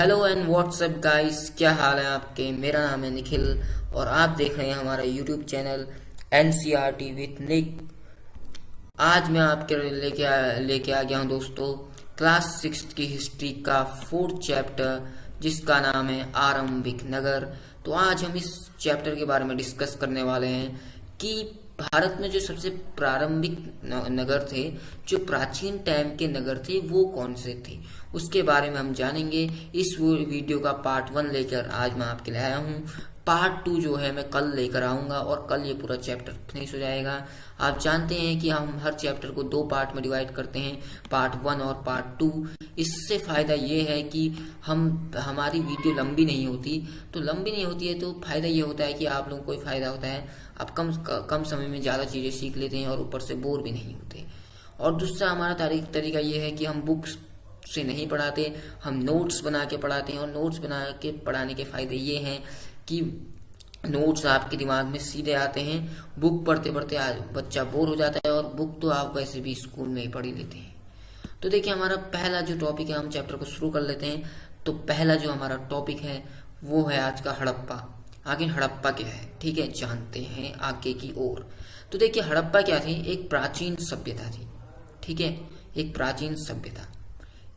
Hello and WhatsApp guys, क्या हाल है आपके। मेरा नाम है निखिल और आप देख रहे हैं हमारा यूट्यूब चैनल एनसीईआरटी विथ निक। आज मैं आपके लेके आ गया हूँ दोस्तों क्लास 6 की हिस्ट्री का 4th चैप्टर, जिसका नाम है आरंभिक नगर। तो आज हम इस चैप्टर के बारे में डिस्कस करने वाले हैं कि भारत में जो सबसे प्रारंभिक नगर थे, जो प्राचीन टाइम के नगर थे, वो कौन से थे, उसके बारे में हम जानेंगे। इस वीडियो का पार्ट 1 लेकर आज मैं आपके लिए आया हूँ। पार्ट 2 जो है मैं कल लेकर आऊँगा और कल ये पूरा चैप्टर फिनिश हो जाएगा। आप जानते हैं कि हम हर चैप्टर को 2 पार्ट में डिवाइड करते हैं, पार्ट 1 और पार्ट 2। इससे फ़ायदा ये है कि हमारी वीडियो लंबी नहीं होती। तो लंबी नहीं होती है तो फ़ायदा ये होता है कि आप लोगों को फ़ायदा होता है, आप कम समय में ज़्यादा चीज़ें सीख लेते हैं और ऊपर से बोर भी नहीं होते। और दूसरा हमारा तरीका ये है कि हम बुक्स से नहीं पढ़ाते, हम नोट्स बना के पढ़ाते हैं। और नोट्स बना के पढ़ाने के फ़ायदे ये हैं कि नोट्स आपके दिमाग में सीधे आते हैं। बुक पढ़ते पढ़ते आज बच्चा बोर हो जाता है और बुक तो आप वैसे भी स्कूल में ही पढ़ ही लेते हैं। तो देखिए, हमारा पहला जो टॉपिक है, हम चैप्टर को शुरू कर लेते हैं। तो पहला जो हमारा टॉपिक है वो है आज का हड़प्पा। आखिर हड़प्पा क्या है, ठीक है, जानते हैं आगे की ओर। तो देखिए, हड़प्पा क्या थी, एक प्राचीन सभ्यता थी, ठीक है, एक प्राचीन सभ्यता।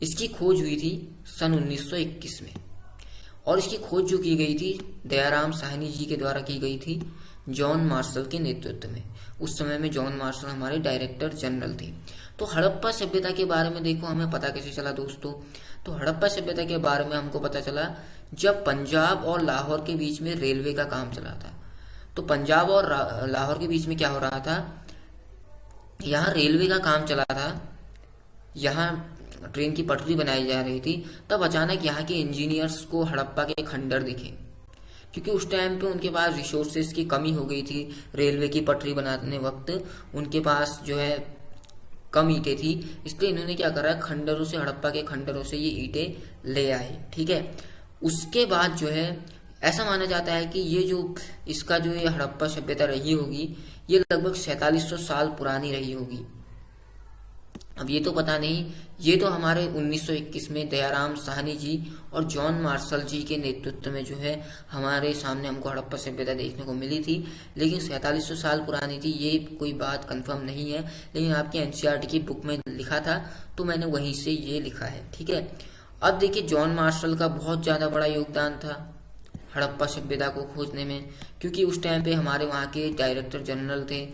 इसकी खोज हुई थी सन 1921 में और इसकी खोज जो की गई थी दयाराम साहनी जी के द्वारा की गई थी, जॉन मार्शल के नेतृत्व में। उस समय में जॉन मार्शल हमारे डायरेक्टर जनरल थे। तो हड़प्पा सभ्यता के बारे में देखो, हमें पता कैसे चला दोस्तों। तो हड़प्पा सभ्यता के बारे में हमको पता चला जब पंजाब और लाहौर के बीच में रेलवे का काम चला था। तो पंजाब और लाहौर के बीच में क्या हो रहा था, यहाँ रेलवे का काम चला था, यहाँ ट्रेन की पटरी बनाई जा रही थी। तब अचानक यहाँ के इंजीनियर्स को हड़प्पा के खंडर दिखे, क्योंकि उस टाइम पे उनके पास रिसोर्सेज की कमी हो गई थी। रेलवे की पटरी बनाने वक्त उनके पास जो है कम ईंटें थी, इसलिए इन्होंने क्या करा, खंडरों से, हड़प्पा के खंडरों से ये ईंटें ले आए, ठीक है। उसके बाद जो है ऐसा माना जाता है कि ये जो इसका जो ये हड़प्पा सभ्यता रही होगी, ये लगभग 4700 साल पुरानी रही होगी। अब ये तो पता नहीं, ये तो हमारे 1921 में दयाराम साहनी जी और जॉन मार्शल जी के नेतृत्व में जो है हमारे सामने हमको हड़प्पा सभ्यता देखने को मिली थी। लेकिन 4700 साल पुरानी थी, ये कोई बात कंफर्म नहीं है, लेकिन आपकी एनसीईआरटी की बुक में लिखा था तो मैंने वहीं से ये लिखा है, ठीक है। अब देखिए, जॉन मार्शल का बहुत ज़्यादा बड़ा योगदान था हड़प्पा सभ्यता को खोजने में, क्योंकि उस टाइम पे हमारे वहाँ के डायरेक्टर जनरल थे।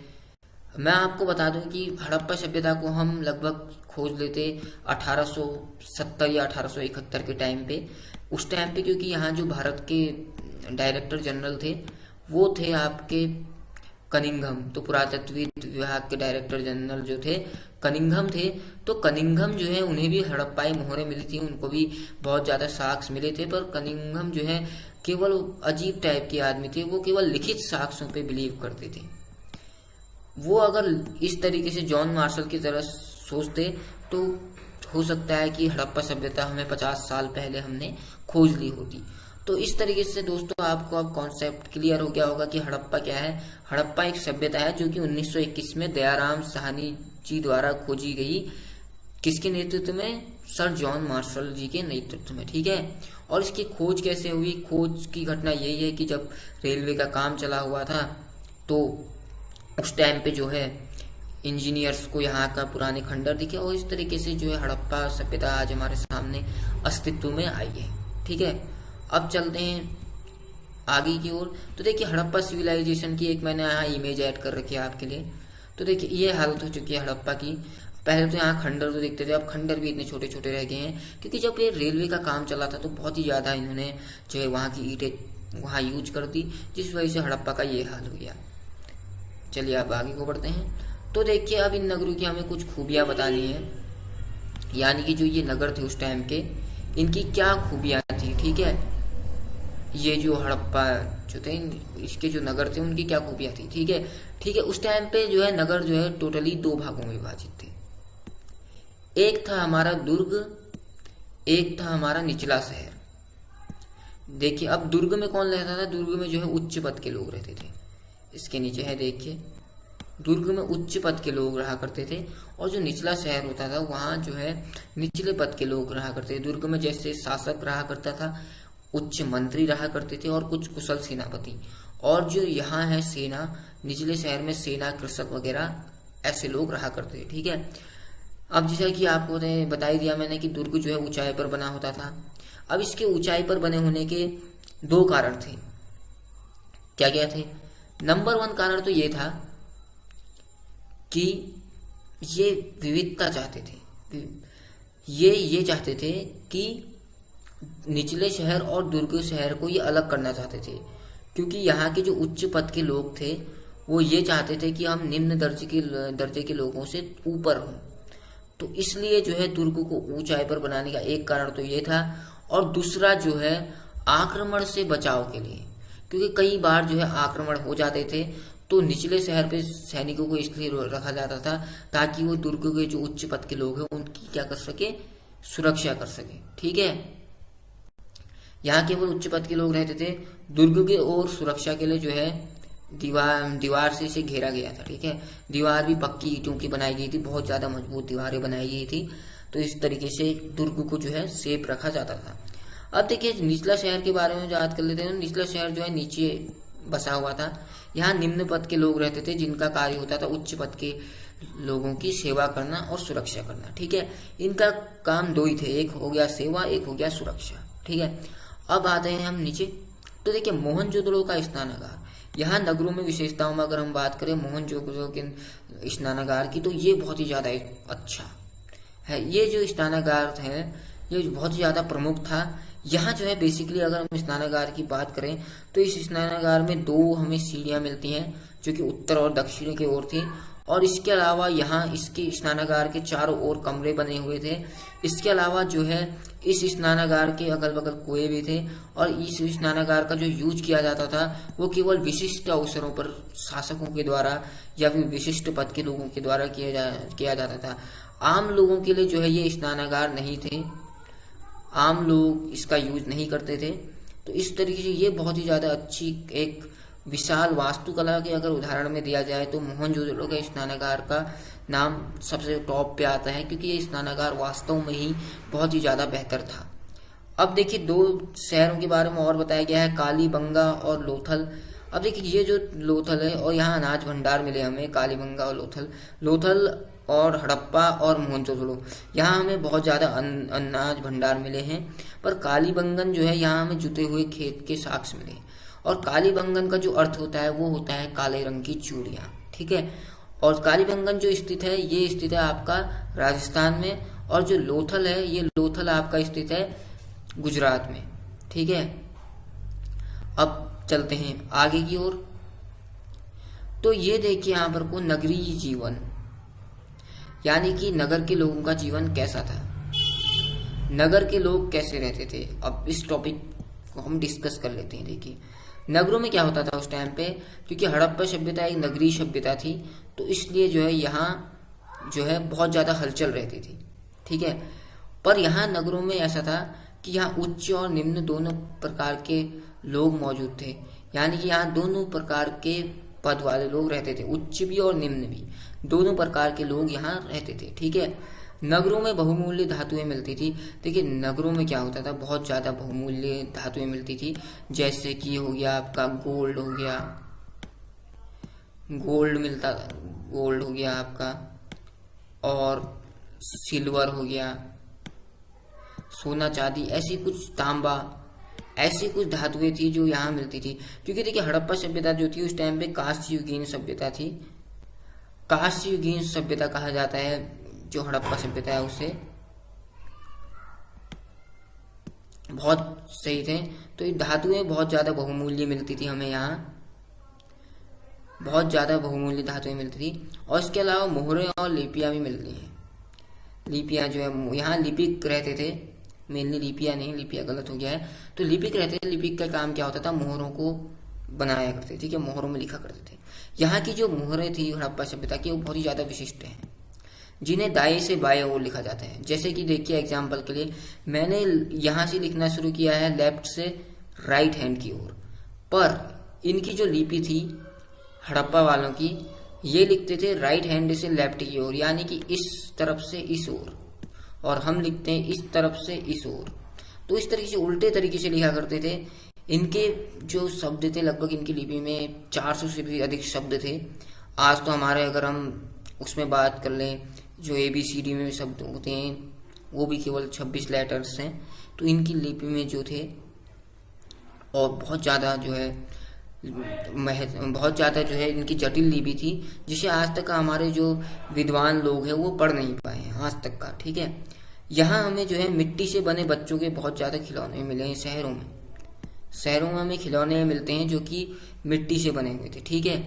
मैं आपको बता दूं कि हड़प्पा सभ्यता को हम लगभग खोज लेते 1870 या 1871 के टाइम पे। उस टाइम पे क्योंकि यहाँ जो भारत के डायरेक्टर जनरल थे वो थे आपके कनिंघम। तो पुरातत्व विभाग के डायरेक्टर जनरल जो थे कनिंघम थे। तो कनिंघम जो है, उन्हें भी हड़प्पाई मोहरें मिली थी, उनको भी बहुत ज़्यादा साक्ष्य मिले थे। पर कनिंघम जो है केवल अजीब टाइप के आदमी थे, वो केवल लिखित साक्ष्यों पे बिलीव करते थे। वो अगर इस तरीके से जॉन मार्शल की तरह सोचते तो हो सकता है कि हड़प्पा सभ्यता हमें 50 साल पहले हमने खोज ली होती। तो इस तरीके से दोस्तों आपको अब कॉन्सेप्ट क्लियर हो गया होगा कि हड़प्पा क्या है। हड़प्पा एक सभ्यता है जो कि 1921 में दयाराम साहनी जी द्वारा खोजी गई। किसके नेतृत्व में? सर जॉन मार्शल जी के नेतृत्व में, ठीक है। और इसकी खोज कैसे हुई? खोज की घटना यही है कि जब रेलवे का काम चला हुआ था तो उस टाइम पे जो है इंजीनियर्स को यहाँ का पुराने खंडर दिखे और इस तरीके से जो है हड़प्पा सभ्यता आज हमारे सामने अस्तित्व में आई है, ठीक है। अब चलते हैं आगे की ओर। तो देखिए, हड़प्पा सिविलाइजेशन की एक मैंने यहाँ इमेज ऐड कर रखी है आपके लिए। तो देखिए, ये हालत हो चुकी है हड़प्पा की। पहले तो यहाँ खंडर तो देखते थे, अब खंडर भी इतने छोटे छोटे रह गए हैं, क्योंकि जब ये रेलवे का काम चला था तो बहुत ही ज़्यादा इन्होंने जो है वहाँ की ईंटें वहाँ यूज कर दी, जिस वजह से हड़प्पा का ये हाल हो गया। चलिए अब आगे को बढ़ते हैं। तो देखिए, अब इन नगरों की हमें कुछ खूबियाँ बतानी है, यानी कि जो ये नगर थे उस टाइम के, इनकी क्या खूबियाँ थी, ठीक है। ये जो हड़प्पा जो थे, इसके जो नगर थे उनकी क्या खूबियाँ थी, ठीक है, ठीक है। उस टाइम पे जो है नगर जो है टोटली 2 भागों में विभाजित थे। एक था हमारा दुर्ग, एक था हमारा निचला शहर। देखिए, अब दुर्ग में कौन रहता था? दुर्ग में जो है उच्च पद के लोग रहते थे। इसके नीचे है देखिए, दुर्ग में उच्च पद के लोग रहा करते थे, और जो निचला शहर होता था वहाँ जो है निचले पद के लोग रहा करते थे। दुर्ग में जैसे शासक रहा करता था, उच्च मंत्री रहा करते थे और कुछ कुशल सेनापति, और जो यहाँ है सेना, निचले शहर में सेना, कृषक वगैरह ऐसे लोग रहा करते थे। ठीक है, अब जैसा कि आपको बता ही दिया मैंने कि दुर्ग जो है ऊंचाई पर बना होता था। अब इसके ऊंचाई पर बने होने के दो कारण थे। क्या क्या थे? नंबर 1 कारण तो ये था कि ये विविधता चाहते थे। ये चाहते थे कि निचले शहर और दुर्ग शहर को ये अलग करना चाहते थे, क्योंकि यहाँ के जो उच्च पद के लोग थे वो ये चाहते थे कि हम निम्न दर्जे के लोगों से ऊपर हों। तो इसलिए जो है दुर्ग को ऊंचाई पर बनाने का एक कारण तो ये था, और दूसरा जो है आक्रमण से बचाव के लिए, क्योंकि कई बार जो है आक्रमण हो जाते थे, तो निचले शहर पे सैनिकों को इसलिए रखा जाता था ताकि वो दुर्ग के जो उच्च पद के लोग हैं उनकी क्या कर सके, सुरक्षा कर सके। ठीक है, यहाँ केवल उच्च पद के लोग रहते थे। दुर्ग के और सुरक्षा के लिए जो है दीवार से इसे घेरा गया था। ठीक है, दीवार भी पक्की ईंटों की बनाई गई थी, बहुत ज्यादा मजबूत दीवारें बनाई गई थी। तो इस तरीके से दुर्ग को जो है सेफ रखा जाता था। अब देखिए निचला शहर के बारे में याद कर लेते हैं। निचला शहर जो है नीचे बसा हुआ था। यहाँ निम्न पद के लोग रहते थे जिनका कार्य होता था उच्च पद के लोगों की सेवा करना और सुरक्षा करना। ठीक है, इनका काम दो ही थे, एक हो गया सेवा, एक हो गया सुरक्षा। ठीक है, अब आते हैं हम नीचे। तो देखिए मोहनजोदड़ो का स्नानागार, यहाँ नगरों में विशेषताओं में अगर हम बात करें मोहनजोदड़ो के स्नानागार की, तो ये बहुत ही ज्यादा अच्छा है। ये जो स्नानागार है ये बहुत ही ज्यादा प्रमुख था। यहाँ जो है बेसिकली अगर हम स्नानागार की बात करें तो इस स्नानागार में 2 हमें सीढ़ियां मिलती हैं जो कि उत्तर और दक्षिण की ओर थी, और इसके अलावा यहाँ इसके स्नानागार के चारों ओर कमरे बने हुए थे। इसके अलावा जो है इस स्नानागार के अगल बगल कुएं भी थे, और इस स्नानागार का जो यूज किया जाता था वो केवल विशिष्ट अवसरों पर शासकों के द्वारा या फिर विशिष्ट पद के लोगों के द्वारा किया जाता था। आम लोगों के लिए जो है ये स्नानागार नहीं थे, आम लोग इसका यूज नहीं करते थे। तो इस तरीके से ये बहुत ही ज्यादा अच्छी एक विशाल वास्तुकला के अगर उदाहरण में दिया जाए तो मोहनजोदड़ो के स्नानागार का नाम सबसे टॉप पे आता है, क्योंकि ये स्नानागार वास्तव में ही बहुत ही ज्यादा बेहतर था। अब देखिए 2 शहरों के बारे में और बताया गया है, कालीबंगा और लोथल। अब देखिए ये जो लोथल है और यहाँ अनाज भंडार मिले हमें, कालीबंगा और लोथल और हड़प्पा और मोहनजोदड़ो, यहाँ हमें बहुत ज्यादा अनाज भंडार मिले हैं। पर कालीबंगन जो है यहाँ हमें जुते हुए खेत के साक्ष्य मिले, और कालीबंगन का जो अर्थ होता है वो होता है काले रंग की चूड़ियां। ठीक है, और कालीबंगन जो स्थित है ये स्थित है आपका राजस्थान में, और जो लोथल है ये लोथल आपका स्थित है गुजरात में। ठीक है, अब चलते हैं आगे की ओर। तो ये देखिए यहाँ पर को नगरीय जीवन, यानी कि नगर के लोगों का जीवन कैसा था, नगर के लोग कैसे रहते थे। अब इस टॉपिक को हम डिस्कस कर लेते हैं। देखिए नगरों में क्या होता था उस टाइम पे, क्योंकि हड़प्पा सभ्यता एक नगरीय सभ्यता थी, तो इसलिए जो है यहाँ जो है बहुत ज्यादा हलचल रहती थी। ठीक है, पर यहाँ नगरों में ऐसा था कि यहाँ उच्च और निम्न दोनों प्रकार के लोग मौजूद थे, यानी कि यहाँ दोनों प्रकार के पद वाले लोग रहते थे, उच्च भी और निम्न भी, दोनों प्रकार के लोग यहाँ रहते थे। ठीक है, नगरों में बहुमूल्य धातुएं मिलती थी। देखिए नगरों में क्या होता था, बहुत ज्यादा बहुमूल्य धातुएं मिलती थी, जैसे कि हो गया आपका गोल्ड हो गया, गोल्ड हो गया आपका, और सिल्वर हो गया, सोना चांदी, ऐसी कुछ तांबा, ऐसी कुछ धातुएं थी जो यहाँ मिलती थी। क्योंकि देखिए हड़प्पा सभ्यता जो थी उस टाइम पे कांस्य युगीन सभ्यता थी, कांस्य युगीन सभ्यता कहा जाता है जो हड़प्पा सभ्यता है उसे, बहुत सही थे। तो ये धातुएं बहुत ज्यादा बहुमूल्य मिलती थी हमें यहाँ, बहुत ज्यादा बहुमूल्य धातुएं मिलती थी, और इसके अलावा मोहरें और लिपियां भी मिलती हैं। लिपियां जो है यहाँ लिपिक रहते थे, मेनली लिपियां नहीं, लिपियां गलत हो गया है, तो लिपिक रहते थे। लिपिक का काम क्या होता था, मोहरों को बनाया करते थे, ठीक है, मोहरों में लिखा करते थे। यहाँ की जो मोहरें थी हड़प्पा सभ्यता की वो बहुत ही ज्यादा विशिष्ट हैं, जिन्हें दाएं से बाएं ओर लिखा जाता है। जैसे कि देखिए एग्जाम्पल के लिए मैंने यहाँ से लिखना शुरू किया है लेफ्ट से राइट हैंड की ओर, पर इनकी जो लिपि थी हड़प्पा वालों की ये लिखते थे राइट हैंड से लेफ्ट की ओर, यानी कि इस तरफ से इस ओर, और हम लिखते हैं इस तरफ से इस ओर। तो इस तरीके से उल्टे तरीके से लिखा करते थे। इनके जो शब्द थे लगभग इनकी लिपि में 400 से भी अधिक शब्द थे। आज तो हमारे अगर हम उसमें बात कर लें जो ABCD में शब्द होते हैं वो भी केवल 26 लेटर्स हैं। तो इनकी लिपि में जो थे और बहुत ज़्यादा जो है इनकी जटिल लिपि थी, जिसे आज तक हमारे जो विद्वान लोग हैं वो पढ़ नहीं पाए हैं आज तक का। ठीक है, यहाँ हमें जो है मिट्टी से बने बच्चों के बहुत ज़्यादा खिलौने मिले हैं। शहरों में हमें खिलौने मिलते हैं जो कि मिट्टी से बने हुए थे। ठीक है,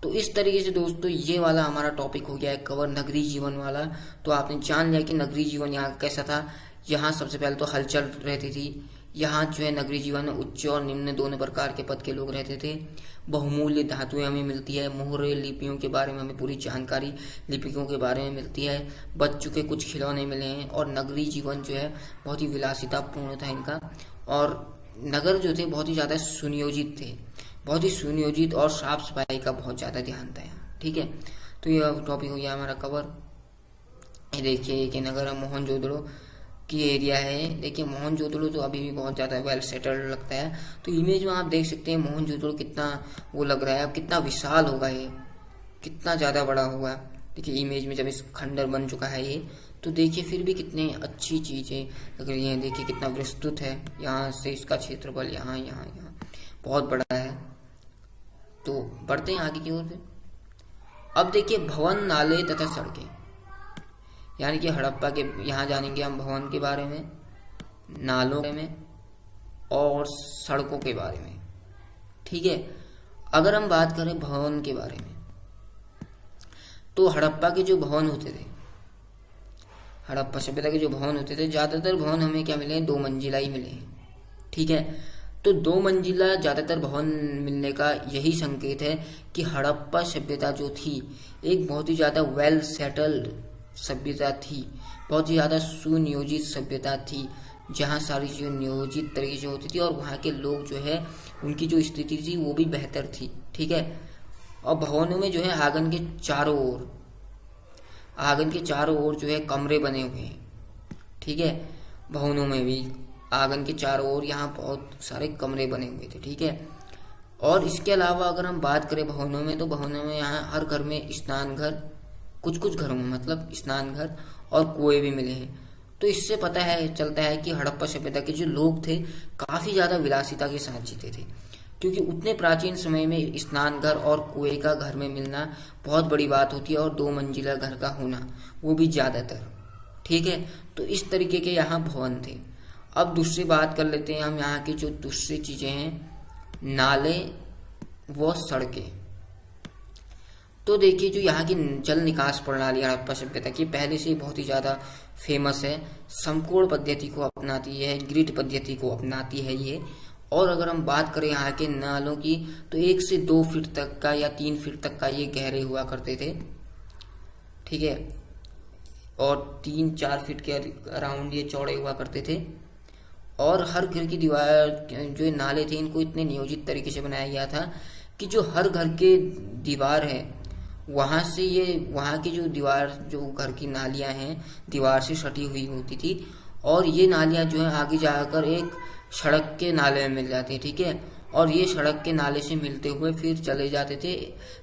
तो इस तरीके से दोस्तों ये वाला हमारा टॉपिक हो गया है कवर, नगरीय जीवन वाला। तो आपने जान लिया कि नगरीय जीवन यहाँ कैसा था। यहाँ सबसे पहले तो हलचल रहती थी। यहाँ जो है नगरीय जीवन में उच्च और निम्न दोनों प्रकार के पद के लोग रहते थे। बहुमूल्य धातुएं हमें मिलती है। मोहरे लिपियों के बारे में हमें पूरी जानकारी लिपिकों के बारे में मिलती है। बच्चों के कुछ खिलौने मिले हैं और नगरीय जीवन जो है बहुत ही विलासितापूर्ण था इनका। और नगर जो थे बहुत ही ज़्यादा सुनियोजित थे, बहुत ही सुनियोजित, और साफ सफाई का बहुत ज़्यादा ध्यान था यहाँ। ठीक है, तो ये टॉपिक हो गया हमारा कवर। ये देखिए कि नगर मोहनजोदड़ो की एरिया है। देखिए मोहनजोदड़ो तो अभी भी बहुत ज़्यादा वेल सेटल्ड लगता है। तो इमेज में आप देख सकते हैं मोहनजोदड़ो कितना वो लग रहा है, अब कितना विशाल होगा, ये कितना ज़्यादा बड़ा होगा। देखिए इमेज में जब इस खंडर बन चुका है ये, तो देखिए फिर भी कितनी अच्छी चीज़ें लग रही हैं। देखिए कितना विस्तृत है, यहाँ से इसका क्षेत्रफल यहाँ यहाँ यहाँ बहुत बड़ा है। तो बढ़ते हैं आगे की ओर। फिर अब देखिए भवन, नाले तथा सड़कें, यानी कि हड़प्पा के यहाँ जानेंगे हम भवन के बारे में, नालों में और सड़कों के बारे में। ठीक है, अगर हम बात करें भवन के बारे में तो हड़प्पा के जो भवन होते थे, हड़प्पा सभ्यता के जो भवन होते थे, ज़्यादातर भवन हमें क्या मिले हैं, 2 मंजिला ही मिले हैं। ठीक है, तो 2 मंजिला ज़्यादातर भवन मिलने का यही संकेत है कि हड़प्पा सभ्यता जो थी एक बहुत ही ज़्यादा वेल सेटल्ड सभ्यता थी, बहुत ही ज़्यादा सुनियोजित सभ्यता थी, जहाँ सारी चीज़ें नियोजित तरीके से होती थी और वहाँ के लोग जो है उनकी जो स्थिति थी वो भी बेहतर थी। ठीक है, और भवनों में जो है आंगन के चारों ओर जो है कमरे बने हुए हैं। ठीक है, भवनों में भी आंगन के चारों ओर यहाँ बहुत सारे कमरे बने हुए थे। ठीक है, और इसके अलावा अगर हम बात करें भवनों में, तो भवनों में यहाँ हर घर में स्नान घर, कुछ घरों में मतलब स्नान घर और कुएं भी मिले हैं। तो इससे चलता है कि हड़प्पा सभ्यता के जो लोग थे काफ़ी ज़्यादा विलासिता के साथ जीते थे, क्योंकि उतने प्राचीन समय में स्नान घर और कुएं का घर में मिलना बहुत बड़ी बात होती है, और 2 मंजिला घर का होना वो भी ज़्यादातर। ठीक है, तो इस तरीके के यहाँ भवन थे। अब दूसरी बात कर लेते हैं हम, यहाँ की जो दूसरी चीज़ें हैं, नाले व सड़कें। तो देखिए जो यहाँ की जल निकास प्रणाली हड़प्पा सभ्यता की पहले से बहुत ही ज़्यादा फेमस है। समकोण पद्धति को अपनाती है, ग्रिड पद्धति को अपनाती है ये। और अगर हम बात करें यहाँ के नालों की, तो 1 से 2 फीट तक का या 3 फीट तक का ये गहरे हुआ करते थे। ठीक है, और 3-4 फीट के अराउंड ये चौड़े हुआ करते थे। और हर घर की दीवार जो नाले थे इनको इतने नियोजित तरीके से बनाया गया था कि जो हर घर के दीवार है वहाँ की जो दीवार, जो घर की नालियाँ हैं दीवार से सटी हुई होती थी, और ये नालियाँ जो है आगे जाकर एक सड़क के नाले में मिल जाती है। ठीक है, और ये सड़क के नाले से मिलते हुए फिर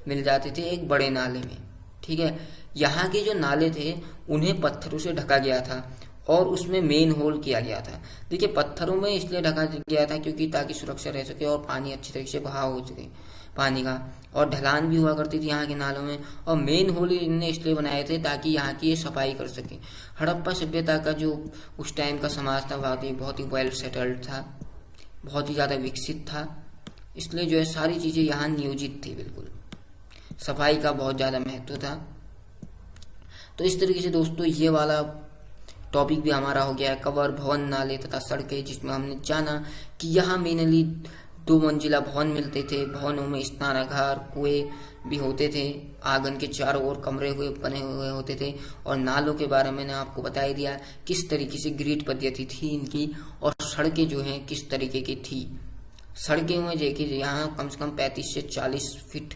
मिल जाते थे एक बड़े नाले में। ठीक है, यहाँ के जो नाले थे उन्हें पत्थरों से ढका गया था और उसमें मेन होल किया गया था। देखिए पत्थरों में इसलिए ढका गया था क्योंकि ताकि सुरक्षा रह सके और पानी अच्छी तरीके से बहाव हो सके पानी का, और ढलान भी हुआ करती थी यहाँ के नालों में। और मेन होल इनने इसलिए बनाए थे ताकि यहाँ की ये सफाई कर सके। हड़प्पा सभ्यता का जो उस टाइम का समाज था बहुत ही वेल सेटल्ड था, बहुत ही ज़्यादा विकसित था, इसलिए जो है सारी चीज़ें यहाँ नियोजित थी। बिल्कुल सफाई का बहुत ज़्यादा महत्व था। तो इस तरीके से दोस्तों ये वाला टॉपिक भी हमारा हो गया है कवर, भवन, नाले तथा सड़कें, जिसमें हमने जाना कि यहाँ मेनली 2 मंजिला भवन मिलते थे। भवनों में स्नानागार, कुएं भी होते थे, आंगन के चारों ओर कमरे बने हुए होते थे, और नालों के बारे में मैंने आपको बता ही दिया किस तरीके से ग्रिड पद्धति थी इनकी, और सड़कें जो हैं किस तरीके की थी। सड़कें में देखिए यहाँ कम से कम 35 से 40 फीट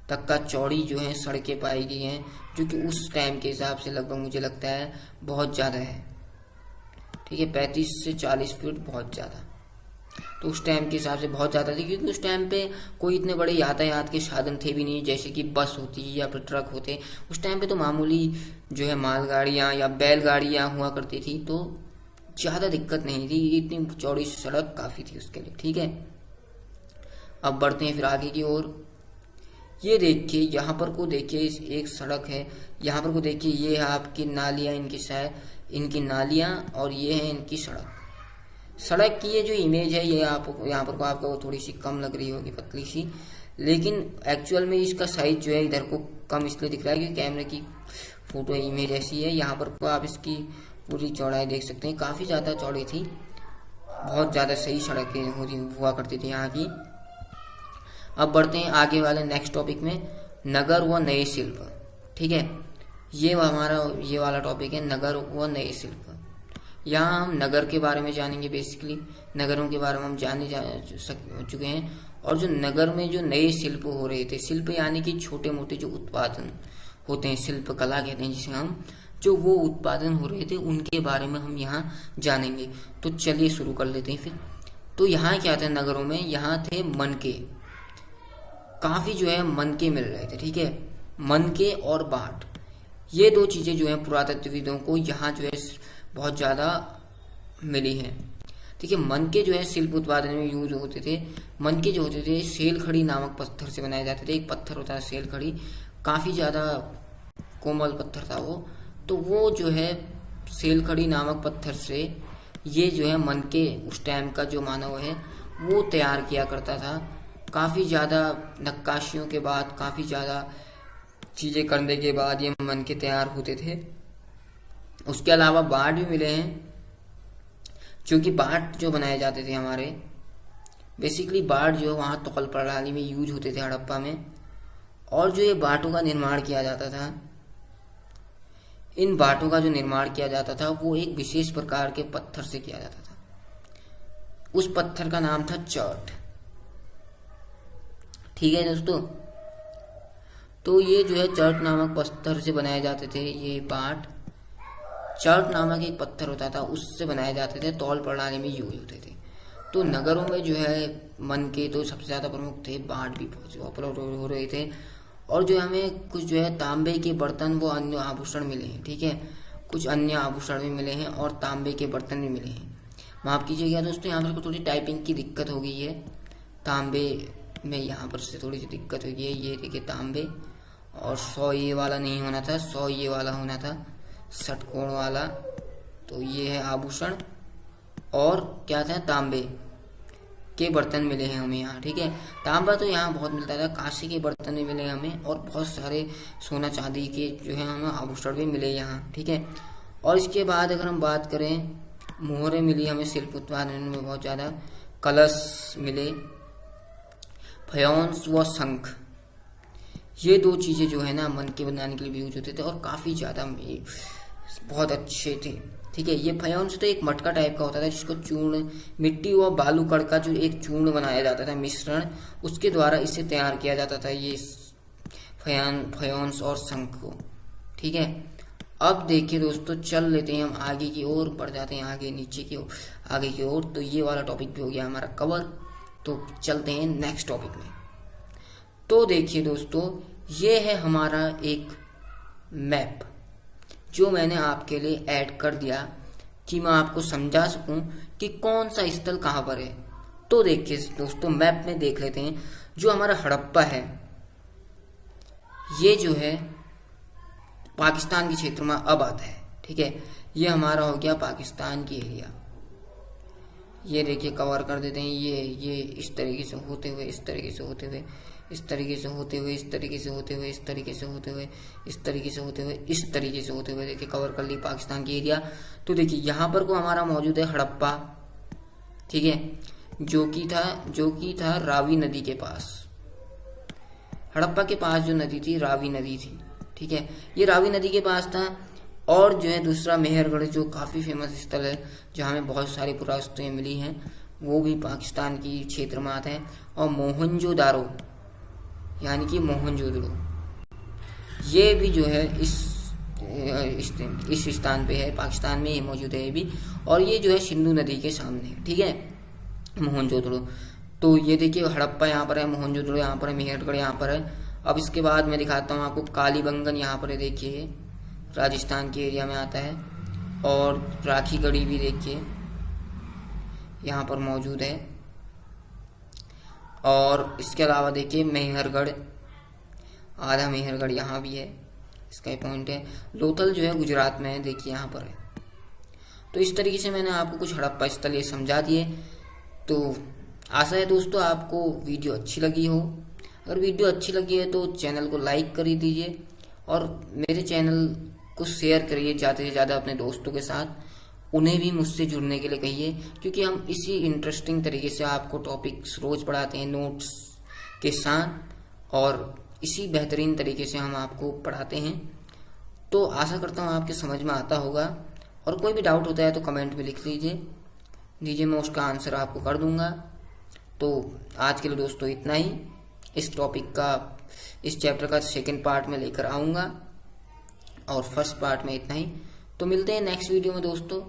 तक का चौड़ी जो है सड़कें पाई गई हैं, जो कि उस टाइम के हिसाब से लगभग मुझे लगता है बहुत ज़्यादा है। ठीक है, 35 से 40 फीट बहुत ज़्यादा, तो उस टाइम के हिसाब से बहुत ज़्यादा थी, क्योंकि उस टाइम पे कोई इतने बड़े यातायात के साधन थे भी नहीं, जैसे कि बस होती या फिर ट्रक होते। उस टाइम पे तो मामूली जो है मालगाड़ियाँ या बैलगाड़ियाँ हुआ करती थी, तो ज़्यादा दिक्कत नहीं थी, इतनी चौड़ी सड़क काफ़ी थी उसके लिए। ठीक है, अब बढ़ते हैं फिर आगे की ओर। ये देखिए, यहाँ पर को देखिए, एक सड़क है, यहाँ पर को देखिए, ये है आपकी नालियाँ, इनकी नालियाँ, और ये है इनकी सड़क। सड़क की ये जो इमेज है, ये आप यहाँ पर को आपको वो थोड़ी सी कम लग रही होगी, पतली सी, लेकिन एक्चुअल में इसका साइज जो है इधर को कम इसलिए दिख रहा है क्योंकि कैमरे की फोटो इमेज ऐसी है। यहाँ पर को आप इसकी पूरी चौड़ाई देख सकते हैं, काफ़ी ज़्यादा चौड़ी थी, बहुत ज़्यादा सही सड़कें हुआ करती थी यहाँ की। अब बढ़ते हैं आगे वाले नेक्स्ट टॉपिक में, नगर व नए शिल्प। ठीक है, ये हमारा ये वाला टॉपिक है, नगर व नए शिल्प। यहाँ हम नगर के बारे में जानेंगे, बेसिकली नगरों के बारे में हम जाने चुके हैं, और जो नगर में जो नए शिल्प हो रहे थे, शिल्प यानी कि छोटे मोटे जो उत्पादन होते हैं, शिल्प कला कहते हैं जिसे हम, जो वो उत्पादन हो रहे थे उनके बारे में हम यहाँ जानेंगे। तो चलिए शुरू कर लेते हैं फिर। तो यहाँ क्या था नगरों में, यहाँ थे मनके, काफ़ी जो है मनके मिल रहे थे। ठीक है, मनके और बाट, ये दो चीज़ें जो है पुरातत्वविदों को यहाँ जो है बहुत ज़्यादा मिली हैं। ठीक है, मनके जो है शिल्प उत्पादन में यूज होते थे। मनके जो होते थे सेलखड़ी नामक पत्थर से बनाए जाते थे। एक पत्थर होता है सेलखड़ी, काफ़ी ज़्यादा कोमल पत्थर था वो, तो वो जो है सेलखड़ी नामक पत्थर से ये जो है मनके उस टाइम का जो मानव है वो तैयार किया करता था। काफ़ी ज़्यादा नक्काशियों के बाद, काफ़ी ज़्यादा चीज़ें करने के बाद ये मनके तैयार होते थे। उसके अलावा बाट भी मिले हैं, क्योंकि बाट जो बनाए जाते थे हमारे, बेसिकली बाट जो वहाँ तौल प्रणाली में यूज होते थे हड़प्पा में, और जो ये बाटों का निर्माण किया जाता था, इन बाटों का जो निर्माण किया जाता था वो एक विशेष प्रकार के पत्थर से किया जाता था। उस पत्थर का नाम था चर्ट। ठीक है दोस्तों, तो ये जो है चर्ट नामक पत्थर से बनाए जाते थे ये बाट। चर्ट नामक एक पत्थर होता था, उससे बनाए जाते थे, तौल प्रणाली में यूज होते थे। तो नगरों में जो है मनके तो सबसे ज़्यादा प्रमुख थे, बाट भी पॉपुलर हो रहे थे, और जो हमें कुछ जो है तांबे के बर्तन वो अन्य आभूषण मिले हैं। ठीक है, कुछ अन्य आभूषण भी मिले हैं और तांबे के बर्तन भी मिले हैं। माफ़ कीजिएगा दोस्तों, यहाँ पर थोड़ी टाइपिंग की दिक्कत हो गई है, तांबे में यहाँ पर से थोड़ी सी दिक्कत हो गई है। ये देखिए तांबे, और 100 ये वाला नहीं होना था, 100 ये वाला होना था, षटकोण वाला। तो ये है आभूषण, और क्या था, तांबे के बर्तन मिले हैं हमें यहाँ। ठीक है, तांबा तो यहाँ बहुत मिलता था, कांसे के बर्तन भी मिले हमें, और बहुत सारे सोना चांदी के जो है हमें आभूषण भी मिले यहाँ। ठीक है, और इसके बाद अगर हम बात करें, मोहरें मिली हमें शिल्प उत्पादन में बहुत ज़्यादा, कलश मिले, फयोन्स व शंख, ये दो चीज़ें जो है ना मनके बनाने के लिए भी यूज होते थे, और काफ़ी ज़्यादा बहुत अच्छे थे। ठीक है, ये फयोन्स तो एक मटका टाइप का होता था, जिसको चूर्ण, मिट्टी व बालू कण का जो एक चूर्ण बनाया जाता था, मिश्रण, उसके द्वारा इसे तैयार किया जाता था, ये फयोन्स और शंख को। ठीक है, अब देखिए दोस्तों, चल लेते हैं हम आगे की ओर, बढ़ जाते हैं आगे नीचे की ओर, आगे की ओर। तो ये वाला टॉपिक भी हो गया हमारा कवर, तो चलते हैं नेक्स्ट टॉपिक में। तो देखिए दोस्तों, ये है हमारा एक मैप जो मैंने आपके लिए ऐड कर दिया कि मैं आपको समझा सकूं कि कौन सा स्थल कहां पर है। तो देखिए दोस्तों, मैप में देख लेते हैं, जो हमारा हड़प्पा है ये जो है पाकिस्तान के क्षेत्र में अब आता है। ठीक है, ये हमारा हो गया पाकिस्तान की एरिया। ये देखिए कवर कर देते हैं, ये इस तरीके से होते हुए, इस तरीके से होते हुए, इस तरीके से होते हुए, इस तरीके से होते हुए, इस तरीके से होते हुए, इस तरीके से होते हुए, इस तरीके से होते हुए, देखिए कवर कर ली पाकिस्तान की एरिया। तो देखिए यहाँ पर को हमारा मौजूद है हड़प्पा। ठीक है, जो कि था रावी नदी के पास। हड़प्पा के पास जो नदी थी रावी नदी थी। ठीक है, ये रावी नदी के पास था। और जो है दूसरा मेहरगढ़, जो काफ़ी फेमस स्थल है जहाँ में बहुत सारी पुरातत्वें मिली हैं, वो भी पाकिस्तान की क्षेत्र में आता है। और मोहनजोदारो, यानी कि मोहनजोदड़ो। ये भी जो है इस स्थान पे है, पाकिस्तान में ये मौजूद है ये भी। और ये जो है सिंधु नदी के सामने है, ठीक है, मोहनजोदड़ो। तो ये देखिए हड़प्पा यहाँ पर है, मोहनजोदड़ो यहाँ पर है, मेहरगढ़ यहाँ पर है। अब इसके बाद मैं दिखाता हूँ आपको कालीबंगन यहाँ पर है, देखिए राजस्थान के एरिया में आता है। और राखी गढ़ी भी देखिए यहाँ पर मौजूद है। और इसके अलावा देखिए मेहरगढ़, आधा मेहरगढ़ यहाँ भी है, इसका ही पॉइंट है। लोथल जो है गुजरात में है, देखिए यहाँ पर है। तो इस तरीके से मैंने आपको कुछ हड़प्पा स्थल ये समझा दिए। तो आशा है दोस्तों आपको वीडियो अच्छी लगी हो। अगर वीडियो अच्छी लगी है तो चैनल को लाइक कर ही दीजिए और मेरे चैनल को शेयर करिए ज़्यादा से ज़्यादा अपने दोस्तों के साथ। उन्हें भी मुझसे जुड़ने के लिए कहिए, क्योंकि हम इसी इंटरेस्टिंग तरीके से आपको टॉपिक्स रोज पढ़ाते हैं नोट्स के साथ, और इसी बेहतरीन तरीके से हम आपको पढ़ाते हैं। तो आशा करता हूँ आपके समझ में आता होगा। और कोई भी डाउट होता है तो कमेंट में लिख दीजिए, मैं उसका आंसर आपको कर दूंगा। तो आज के लिए दोस्तों इतना ही। इस टॉपिक का, इस चैप्टर का सेकंड पार्ट में लेकर आऊँगा, और फर्स्ट पार्ट में इतना ही। तो मिलते हैं नेक्स्ट वीडियो में दोस्तों।